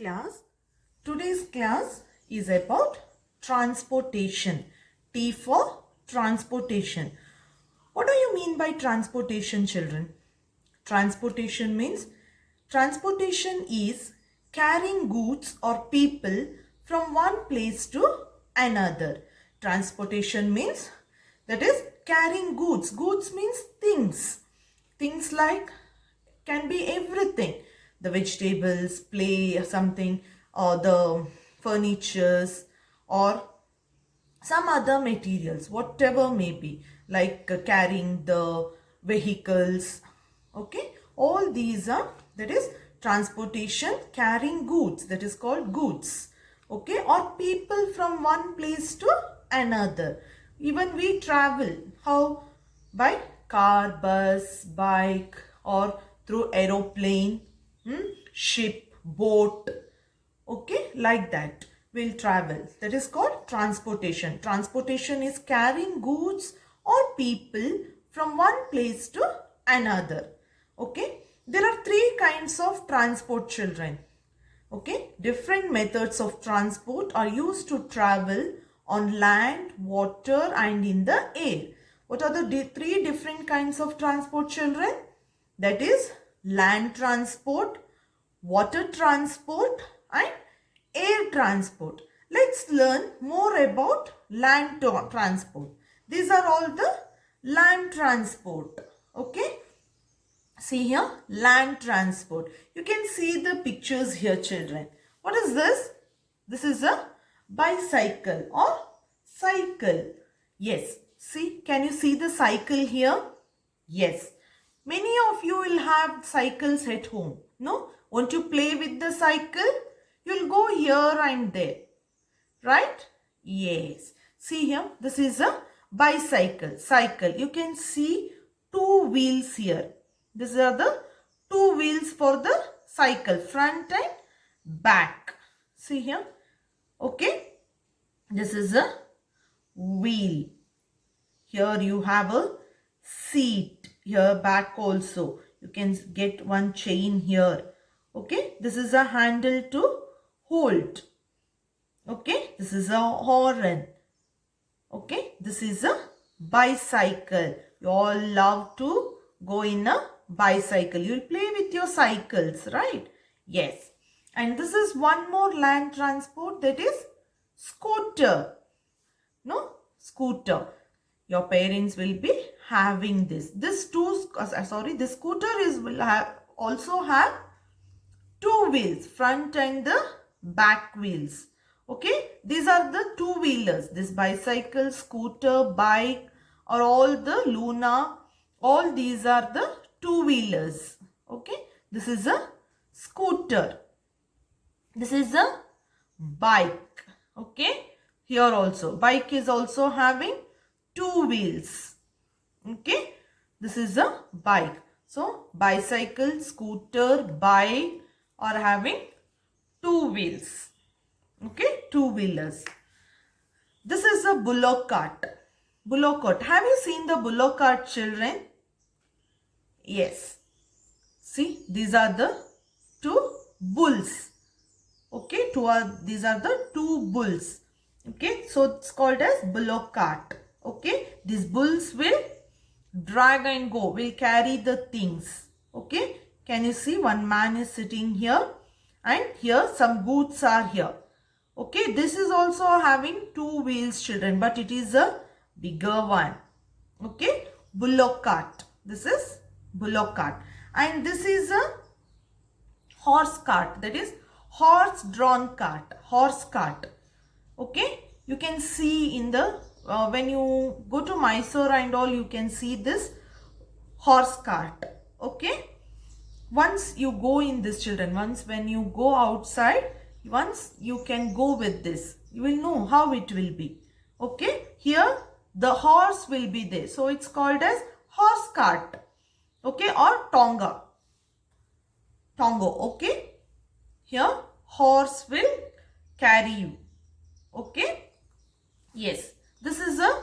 class. Today's class is about transportation. T for transportation. What do you mean by transportation, children? Transportation means transportation is carrying goods or people from one place to another. Transportation means that is carrying goods. Goods means things. Things like can be everything. The vegetables, play something, or the furnitures, or some other materials, whatever may be, like carrying the vehicles. Okay, all these are, that is transportation, carrying goods, that is called goods. Okay, or people from one place to another. Even we travel, how? By car, bus, bike, or through aeroplane, ship, boat. Okay, like that we'll travel. That is called transportation. Transportation is carrying goods or people from one place to another. Okay, there are three kinds of transport, children. Okay, different methods of transport are used to travel on land, water, and in the air. What are the three different kinds of transport, children? That is land transport, water transport, and air transport. Let's learn more about land transport. These are all the land transport. Okay. See here, land transport. You can see the pictures here, children. What is this? This is a bicycle or cycle. Yes. See, can you see the cycle here? Yes. Many of you will have cycles at home. No? Want to play with the cycle? You'll go here and there. Right? Yes. See here, this is a bicycle. Cycle. You can see two wheels here. These are the two wheels for the cycle, front and back. See here. Okay. This is a wheel. Here you have a seat. Here back also. You can get one chain here. Okay. This is a handle to hold. Okay. This is a horn. Okay. This is a bicycle. You all love to go in a bicycle. You'll play with your cycles, right? Yes. And this is one more land transport, that is scooter. No? Scooter. Your parents will be having this. This scooter will also have two wheels, front and the back wheels. Okay. These are the two-wheelers. This bicycle, scooter, bike, or all the Luna. All these are the two-wheelers. Okay. This is a scooter. This is a bike. Okay. Here also. Bike is also having two wheels. Okay. This is a bike. So, bicycle, scooter, bike are having two wheels. Okay. Two-wheelers. This is a bullock cart. Bullock cart. Have you seen the bullock cart, children? Yes. See, these are the two bulls. Okay, these are the two bulls. Okay, so it's called as bullock cart. Okay, these bulls will drag and go, will carry the things. Okay, can you see one man is sitting here and here some goods are here. Okay, this is also having two wheels, children, but it is a bigger one. Okay, bullock cart. This is bullock cart. And this is a horse cart, that is horse drawn cart, horse cart. Okay, you can see in the when you go to Mysore and all, you can see this horse cart. Okay, once you go in this, children, when you go outside, once you can go with this, you will know how it will be. Okay, here the horse will be there, so it's called as horse cart. Okay, or tonga. Okay, here horse will carry you. Okay, yes. This is a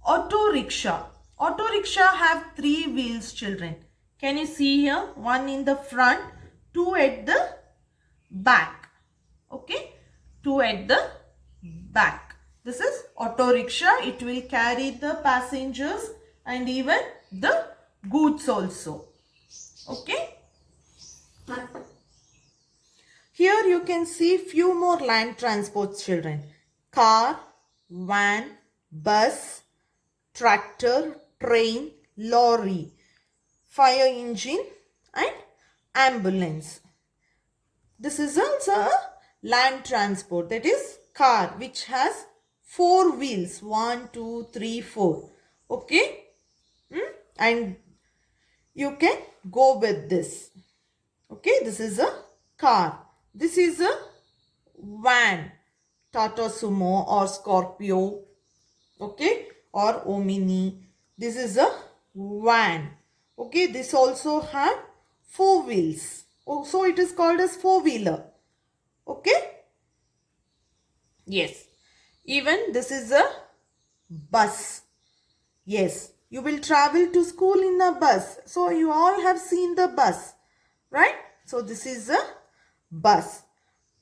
auto rickshaw. Auto rickshaw have three wheels, children. Can you see here? One in the front, two at the back. Okay, 2 at the back. This is auto rickshaw. It will carry the passengers and even the goods also. Okay. Here you can see few more land transports, children. Car, van, bus, tractor, train, lorry, fire engine and ambulance. This is also a land transport, that is car, which has 4 wheels. 1, 2, 3, 4. Okay. And you can go with this. Okay. This is a car. This is a van. Tata Sumo or Scorpio. Okay. Or Omni. This is a van. Okay. This also have 4 wheels. So it is called as 4-wheeler. Okay. Yes. Even this is a bus. Yes. You will travel to school in a bus. So you all have seen the bus. Right? So this is a bus.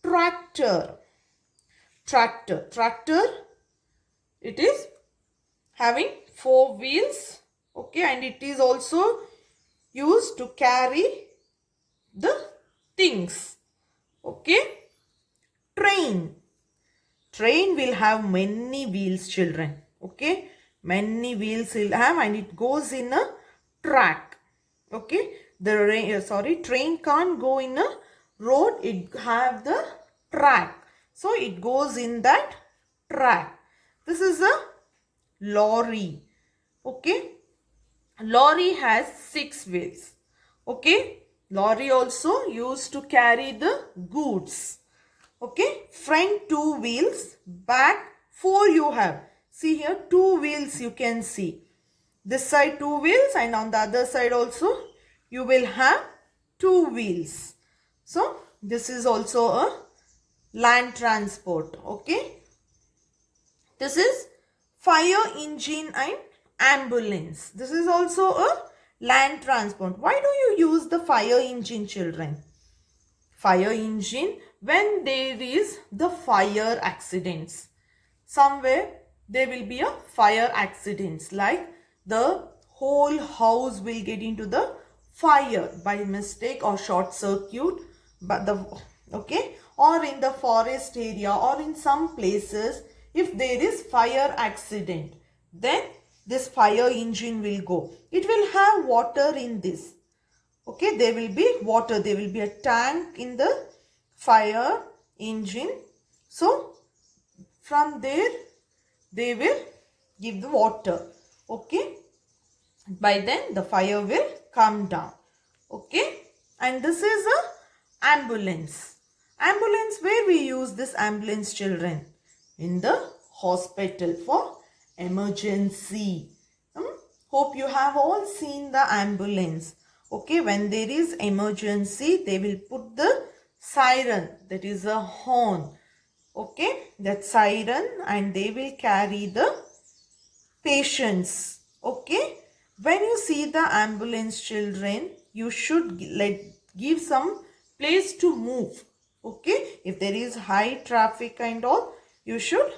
Tractor. Tractor. It is having 4 wheels. Okay. And it is also used to carry the things. Okay. Train will have many wheels, children. Okay. Many wheels will have, and it goes in a track. Okay. Train can't go in a road. It have the track. So it goes in that track. This is a lorry. Okay. Lorry has 6 wheels. Okay. Lorry also used to carry the goods. Okay. Front 2 wheels, back 4 you have. See here 2 wheels you can see. This side 2 wheels and on the other side also you will have 2 wheels. So this is also a land transport. Okay. This is fire engine and ambulance. This is also a land transport. Why do you use the fire engine, children? Fire engine, when there is the fire accidents. Somewhere there will be a fire accidents, like the whole house will get into the fire by mistake or short circuit, but or in the forest area or in some places, if there is fire accident, then this fire engine will go. It will have water in this. Okay, there will be water. There will be a tank in the fire engine. So from there they will give the water. Okay, by then the fire will come down. Okay, and this is a ambulance. Ambulance, where we use this ambulance, children? In the hospital for emergency. Hope you have all seen the ambulance. Okay, when there is emergency, they will put the siren, that is a horn. Okay, that siren, and they will carry the patients. Okay, when you see the ambulance, children, you should give some place to move. Okay, if there is high traffic and all, you should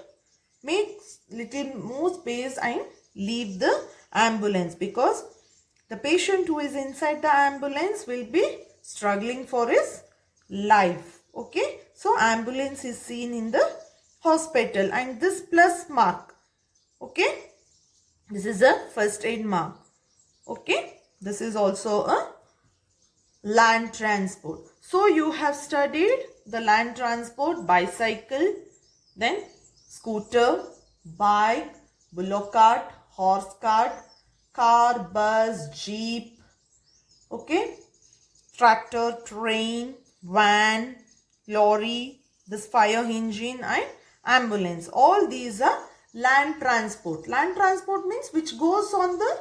make little more space and leave the ambulance, because the patient who is inside the ambulance will be struggling for his life. Okay, so ambulance is seen in the hospital, and this plus mark. Okay, this is a first aid mark. Okay, this is also a land transport. So you have studied the land transport: bicycle, then scooter, bike, bullock cart, horse cart, car, bus, jeep, okay, tractor, train, van, lorry, this fire engine and ambulance. All these are land transport. Land transport means which goes on the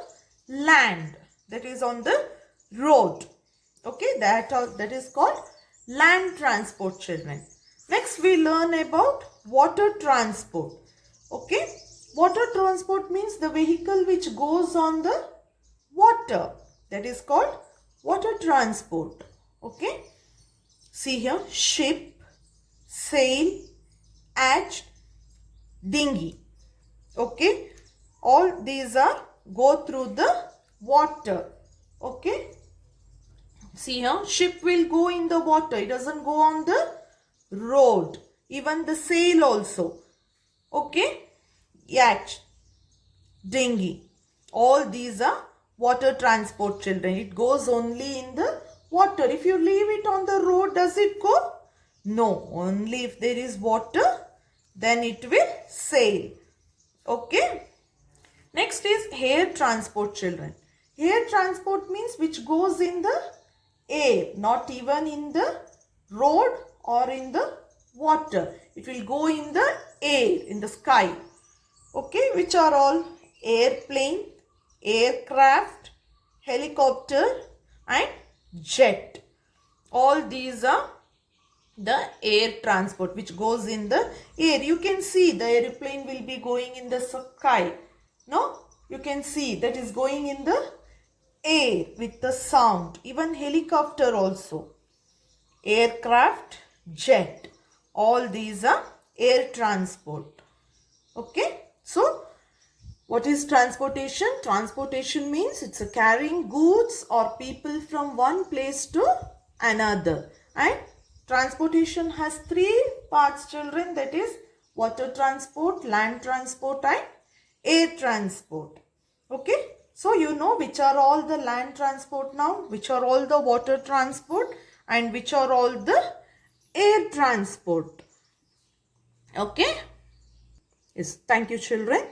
land, that is on the road. Okay, that is called land transport, children. Next we learn about water transport. Okay, water transport means the vehicle which goes on the water, that is called water transport. Okay, see here, ship, sail, yacht, dinghy. Okay, all these are go through the water. Okay, see here, ship will go in the water, it doesn't go on the road. Even the sail also. Okay, yacht, dinghy, all these are water transport, children. It goes only in the water. If you leave it on the road, does it go? No, only if there is water, then it will sail. Okay. Next is air transport, children. Air transport means which goes in the air, not even in the road or in the water. It will go in the air, in the sky. Okay, which are all? Airplane, aircraft, helicopter and jet. All these are the air transport which goes in the air. You can see the airplane will be going in the sky. No, you can see that is going in the air with the sound. Even helicopter also. Aircraft, jet. All these are air transport. Okay. So, what is transportation? Transportation means it's a carrying goods or people from one place to another. And transportation has three parts, children. That is water transport, land transport and air transport. Okay. So, you know which are all the land transport now, which are all the water transport and which are all the air transport. Okay. Yes. Thank you, children.